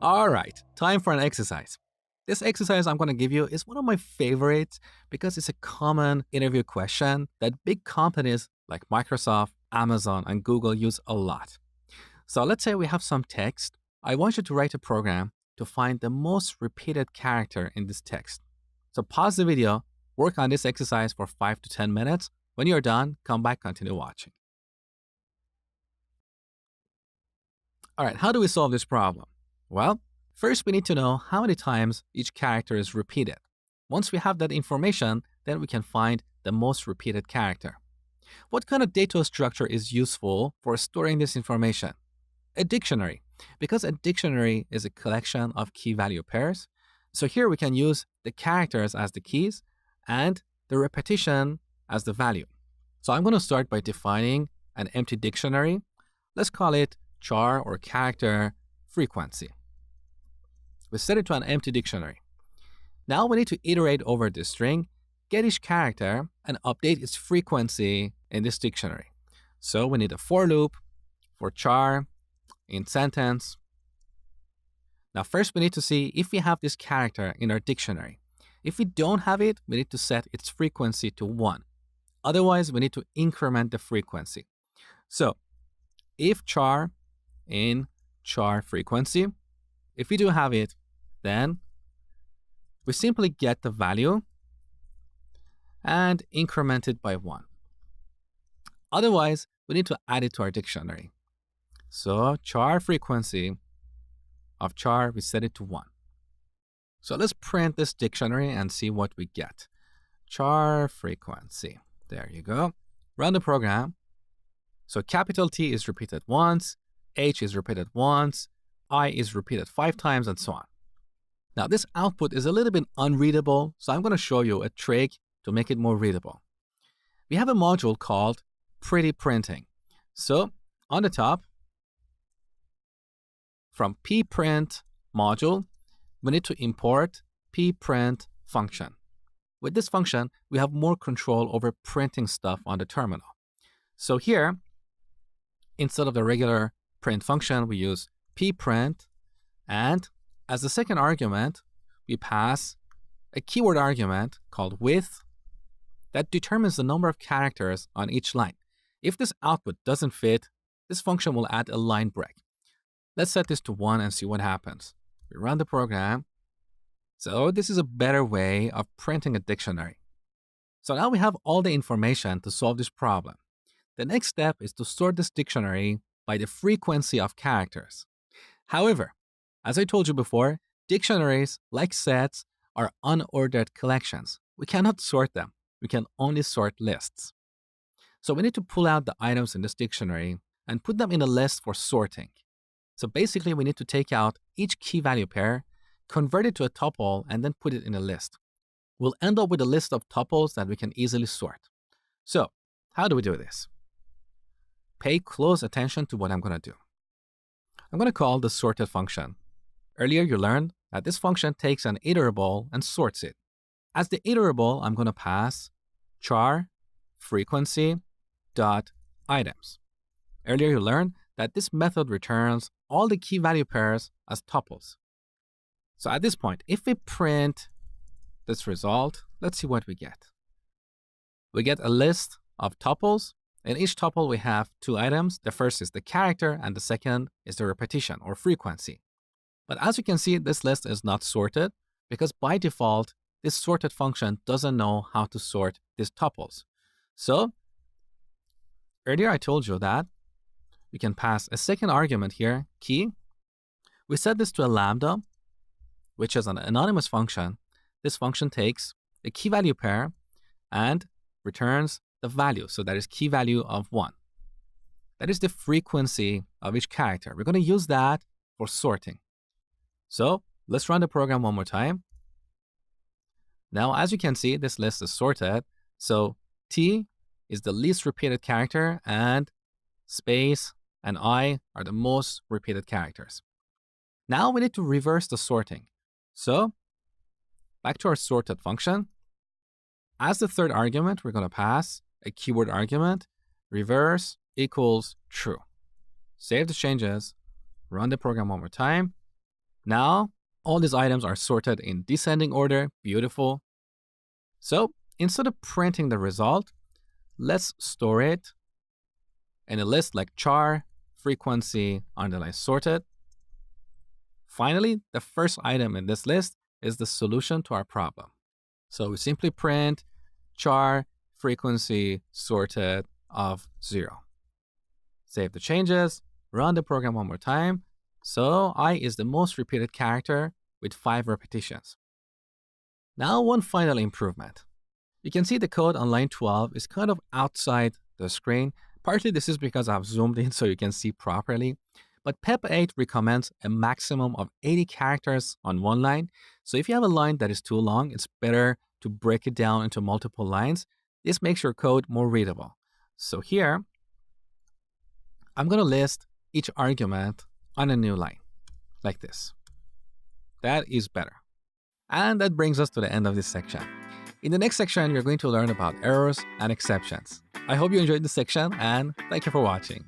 All right, time for an exercise. This exercise I'm going to give you is one of my favorites because it's a common interview question that big companies like Microsoft, Amazon, and Google use a lot. So let's say we have some text. I want you to write a program to find the most repeated character in this text. So pause the video, work on this exercise for 5 to 10 minutes. When you're done, come back, continue watching. All right, how do we solve this problem? Well, first we need to know how many times each character is repeated. Once we have that information, then we can find the most repeated character. What kind of data structure is useful for storing this information? A dictionary, because a dictionary is a collection of key value pairs. So here we can use the characters as the keys and the repetition as the value. So I'm going to start by defining an empty dictionary. Let's call it char or character frequency. We set it to an empty dictionary. Now we need to iterate over this string, get each character, and update its frequency in this dictionary. So we need a for loop for char in sentence. Now first we need to see if we have this character in our dictionary. If we don't have it, we need to set its frequency to 1. Otherwise, we need to increment the frequency. So if char in char frequency, if we do have it, then we simply get the value and increment it by 1. Otherwise, we need to add it to our dictionary. So char frequency of char, we set it to 1. So let's print this dictionary and see what we get. Char frequency. There you go. Run the program. So capital T is repeated once, H is repeated once, I is repeated 5 times, and so on. Now this output is a little bit unreadable, so I'm going to show you a trick to make it more readable. We have a module called pretty printing. So on the top, from pprint module, we need to import pprint function. With this function, we have more control over printing stuff on the terminal. So here, instead of the regular print function, we use pprint, and as the second argument, we pass a keyword argument called width that determines the number of characters on each line. If this output doesn't fit, this function will add a line break. Let's set this to 1 and see what happens. We run the program. So this is a better way of printing a dictionary. So now we have all the information to solve this problem. The next step is to sort this dictionary by the frequency of characters. However, as I told you before, dictionaries, like sets, are unordered collections. We cannot sort them. We can only sort lists. So we need to pull out the items in this dictionary and put them in a list for sorting. So basically, we need to take out each key value pair, convert it to a tuple, and then put it in a list. We'll end up with a list of tuples that we can easily sort. So how do we do this? Pay close attention to what I'm going to do. I'm going to call the sorted function. Earlier, you learned that this function takes an iterable and sorts it. As the iterable, I'm going to pass char frequency dot items. Earlier, you learned that this method returns all the key value pairs as tuples. So at this point, if we print this result, let's see what we get. We get a list of tuples. In each tuple, we have 2 items. The first is the character, and the second is the repetition or frequency. But as you can see, this list is not sorted because by default, this sorted function doesn't know how to sort these tuples. So earlier I told you that we can pass a second argument here, key. We set this to a lambda, which is an anonymous function. This function takes a key value pair and returns the value. So that is key value of 1. That is the frequency of each character. We're going to use that for sorting. So let's run the program one more time. Now, as you can see, this list is sorted. So T is the least repeated character, and space and I are the most repeated characters. Now we need to reverse the sorting. So back to our sorted function. As the third argument, we're going to pass a keyword argument, reverse equals true. Save the changes, run the program one more time. Now, all these items are sorted in descending order. Beautiful. So instead of printing the result, let's store it in a list like char, frequency, underline sorted. Finally, the first item in this list is the solution to our problem. So we simply print char frequency sorted of 0. Save the changes, run the program one more time. So I is the most repeated character with 5 repetitions. Now one final improvement. You can see the code on line 12 is kind of outside the screen. Partly this is because I've zoomed in so you can see properly. But PEP 8 recommends a maximum of 80 characters on one line. So if you have a line that is too long, it's better to break it down into multiple lines. This makes your code more readable. So here, I'm going to list each argument on a new line, like this. That is better. And that brings us to the end of this section. In the next section, you're going to learn about errors and exceptions. I hope you enjoyed this section, and thank you for watching.